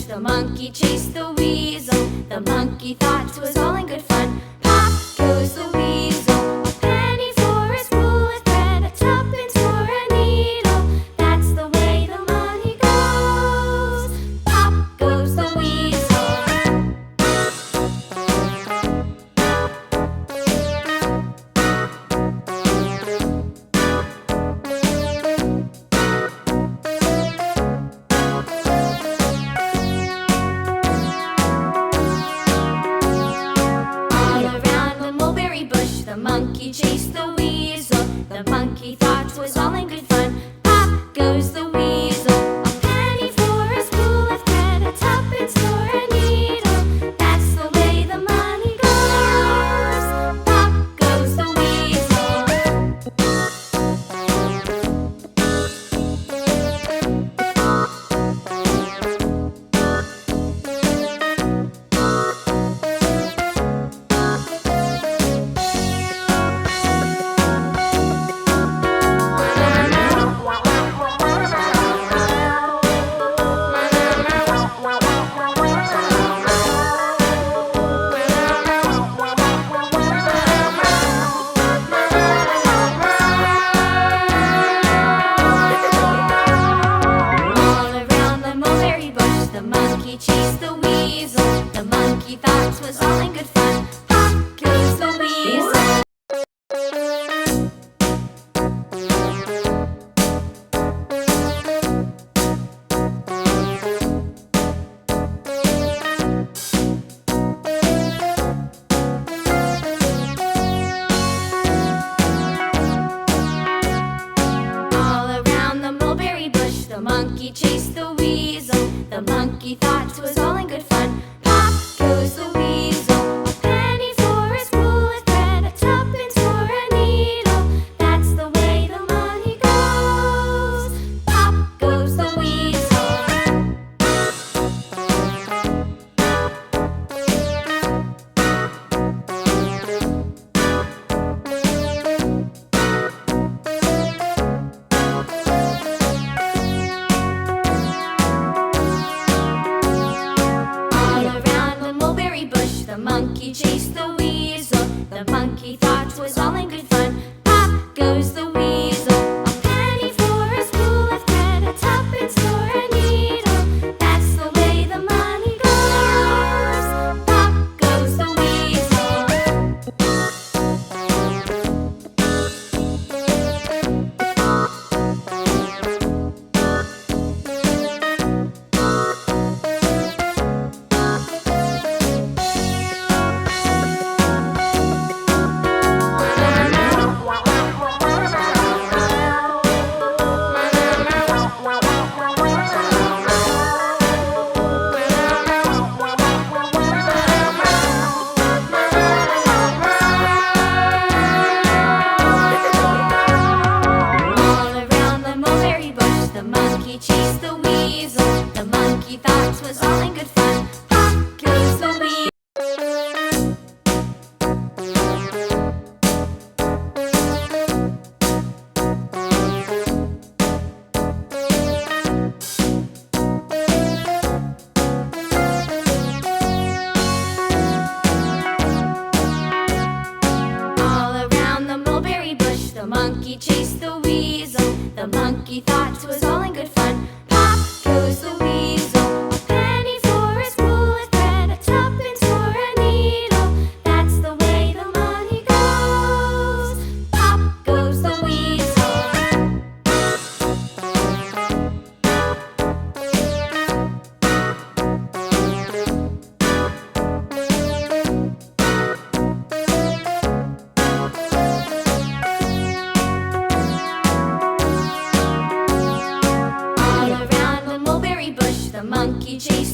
The monkey chased the weasel. The monkey thought 'twas all in good fun. Pop goes the weasel. A penny for a spool of thread, a tuppence for a needle. That's the way the money goes. Pop goes the weasel. The monkey chased the weasel. The monkey thought 'twas all in good fun. Pop goes the weasel. A penny for a spool of thread, a tuppence for a needle. That's the way the money goes. Pop goes the weasel. The monkey chased the weasel. The monkey thought 'twas all in good fun. Pop goes the weasel. All around the mulberry bush, the monkey chased the weasel. The monkey thought 'twas all in good fun. Pop goes the weasel. A penny for a spool of thread, a tuppence for a needle. That's the way the money goes. Pop goes the weasel. The monkey chased the weasel. The monkey thought 'twas all in good fun. Pop goes the weasel. A penny for a spool of thread, a tuppence for a needle. That's the way the money goes. Pop goes the weasel. The monkey chased the weasel. The monkey thought 'twas all in good fun. Pop goes the weasel. All around the mulberry bush, the monkey chased the weasel. The monkey thought 'twas all in good fun. Pop goes the weasel. A penny for a spool of thread, a tuppence for a needle. That's the way the money goes. Pop goes the weasel. The monkey chased